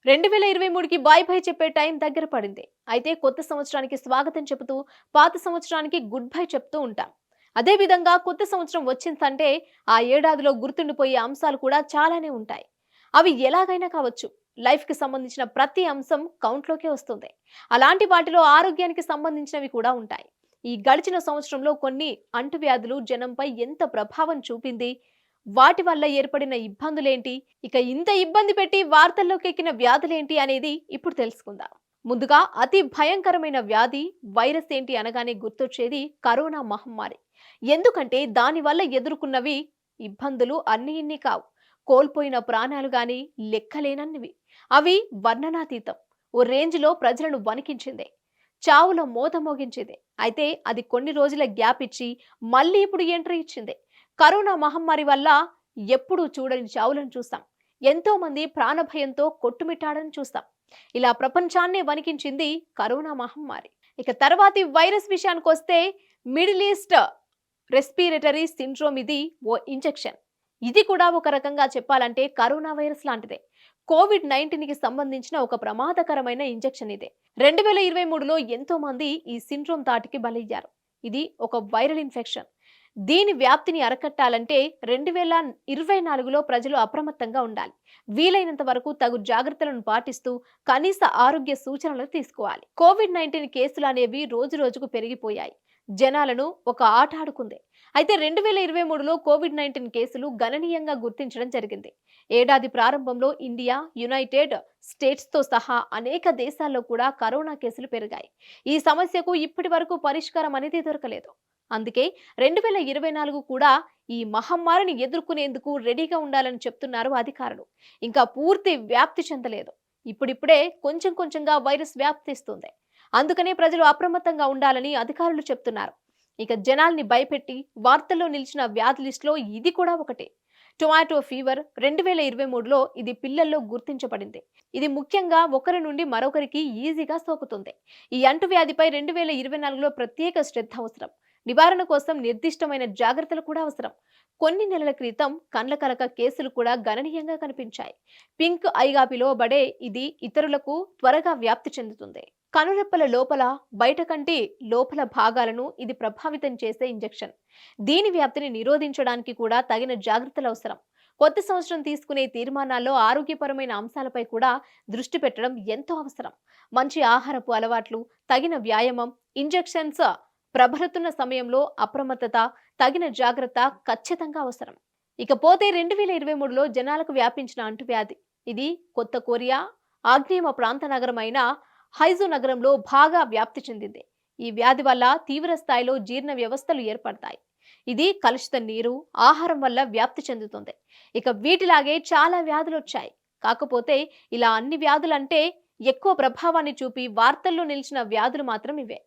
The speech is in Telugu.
2023కి బాయ్ బాయ్ చెప్పే టైం దగ్గర పడింది. అయితే కొత్త సంవత్సరానికి స్వాగతం చెబుతూ, పాత సంవత్సరానికి గుడ్ బై చెప్తూ ఉంటాం. అదే విధంగా కొత్త సంవత్సరం వచ్చిందంటే ఆ ఏడాదిలో గుర్తుండిపోయే అంశాలు కూడా చాలానే ఉంటాయి. అవి ఎలాగైనా కావచ్చు. లైఫ్‌కి సంబంధించిన ప్రతి అంశం కౌంట్‌లోకే వస్తుంది. అలాంటి వాటిలో ఆరోగ్యానికి సంబంధించినవి కూడా ఉంటాయి. ఈ గడిచిన సంవత్సరంలో కొన్ని అంటువ్యాధులు జనంపై ఎంత ప్రభావం చూపింది? వాటి వల్ల ఏర్పడిన ఇబ్బందులేంటి? ఇక ఇంత ఇబ్బంది పెట్టి వార్తల్లోకి ఎక్కిన వ్యాధులేంటి అనేది ఇప్పుడు తెలుసుకుందాం. ముందుగా అతి భయంకరమైన వ్యాధి వైరస్ ఏంటి అనగానే గుర్తొచ్చేది కరోనా మహమ్మారి. ఎందుకంటే దానివల్ల ఎదుర్కొన్నవి ఇబ్బందులు అన్ని ఇన్ని కావు. కోల్పోయిన ప్రాణాలు గాని లెక్కలేనన్నివి. అవి వర్ణనాతీతం. ఓ రేంజ్లో ప్రజలను వణికించింది. చావుల మోత మోగించింది. అయితే అది కొన్ని రోజుల గ్యాప్ ఇచ్చి మళ్ళీ ఇప్పుడు ఎంట్రీ ఇచ్చింది. కరోనా మహమ్మారి వల్ల ఎప్పుడూ చూడని చావులను చూస్తాం. ఎంతో మంది ప్రాణభయంతో కొట్టుమిట్టాడని చూస్తాం. ఇలా ప్రపంచాన్నే వణికించింది కరోనా మహమ్మారి. ఇక తర్వాతి వైరస్ విషయానికొస్తే మిడిల్ ఈస్ట్ రెస్పిరేటరీ సిండ్రోమ్ ఇది ఓ ఇంజెక్షన్. ఇది కూడా ఒక రకంగా చెప్పాలంటే కరోనా వైరస్ లాంటిదే. కోవిడ్-19కి సంబంధించిన ఒక ప్రమాదకరమైన ఇంజెక్షన్ ఇదే. 2023లో ఎంతో మంది ఈ సిండ్రోమ్ తాటికి బలయ్యారు. ఇది ఒక వైరల్ ఇన్ఫెక్షన్. దీని వ్యాప్తిని అరికట్టాలంటే 2024లో ప్రజలు అప్రమత్తంగా ఉండాలి. వీలైనంత వరకు తగు జాగ్రత్తలను పాటిస్తూ కనీస ఆరోగ్య సూచనలు తీసుకోవాలి. కోవిడ్-19 కేసులు అనేవి రోజు రోజుకు పెరిగిపోయాయి. జనాలను ఒక ఆట ఆడుకుంది. అయితే 2023లో కోవిడ్-19 కేసులు గణనీయంగా గుర్తించడం జరిగింది. ఏడాది ప్రారంభంలో ఇండియా, యునైటెడ్ స్టేట్స్తో సహా అనేక దేశాల్లో కూడా కరోనా కేసులు పెరిగాయి. ఈ సమస్యకు ఇప్పటి వరకు పరిష్కారం అనేది దొరకలేదు. అందుకే 2024 కూడా ఈ మహమ్మారిని ఎదుర్కొనేందుకు రెడీగా ఉండాలని చెప్తున్నారు అధికారులు. ఇంకా పూర్తి వ్యాప్తి చెందలేదు. ఇప్పుడిప్పుడే కొంచెం కొంచెంగా వైరస్ వ్యాప్తిస్తుంది. అందుకనే ప్రజలు అప్రమత్తంగా ఉండాలని అధికారులు చెప్తున్నారు. ఇక జనాల్ని భయపెట్టి వార్తల్లో నిలిచిన వ్యాధి లిస్టులో ఇది కూడా ఒకటి. టొమాటో ఫీవర్ 2023లో ఇది పిల్లల్లో గుర్తించబడింది. ఇది ముఖ్యంగా ఒకరి నుండి మరొకరికి ఈజీగా సోకుతుంది. ఈ అంటువ్యాధిపై 2024లో ప్రత్యేక శ్రద్ధ అవసరం. నివారణ కోసం నిర్దిష్టమైన జాగ్రత్తలు కూడా అవసరం. కొన్ని నెలల క్రితం కండ్ల కలక కేసులు కూడా గణనీయంగా కనిపించాయి. పింక్ ఐగా పిలువబడే ఇది ఇతరులకు త్వరగా వ్యాప్తి చెందుతుంది. కనురెప్పల లోపల, బయట కంటి లోపల భాగాలను ఇది ప్రభావితం చేసే ఇంజెక్షన్. దీని వ్యాప్తిని నిరోధించడానికి కూడా తగిన జాగ్రత్తలు అవసరం. కొత్త సంవత్సరం తీసుకునే తీర్మానాల్లో ఆరోగ్యపరమైన అంశాలపై కూడా దృష్టి పెట్టడం ఎంతో అవసరం. మంచి ఆహారపు అలవాట్లు, తగిన వ్యాయామం, ఇంజెక్షన్స్ ప్రబలుతున్న సమయంలో అప్రమత్తత, తగిన జాగ్రత్త ఖచ్చితంగా అవసరం. ఇకపోతే 2023లో జనాలకు వ్యాపించిన అంటువ్యాధి. ఇది కొత్త కొరియా ఆగ్నేయ ప్రాంత నగరమైన హైజు నగరంలో బాగా వ్యాప్తి చెందింది. ఈ వ్యాధి వల్ల తీవ్ర స్థాయిలో జీర్ణ వ్యవస్థలు ఏర్పడతాయి. ఇది కలుషిత నీరు, ఆహారం వల్ల వ్యాప్తి చెందుతుంది. ఇక వీటిలాగే చాలా వ్యాధులు వచ్చాయి. కాకపోతే ఇలా అన్ని వ్యాధులంటే ఎక్కువ ప్రభావాన్ని చూపి వార్తల్లో నిలిచిన వ్యాధులు మాత్రం ఇవే.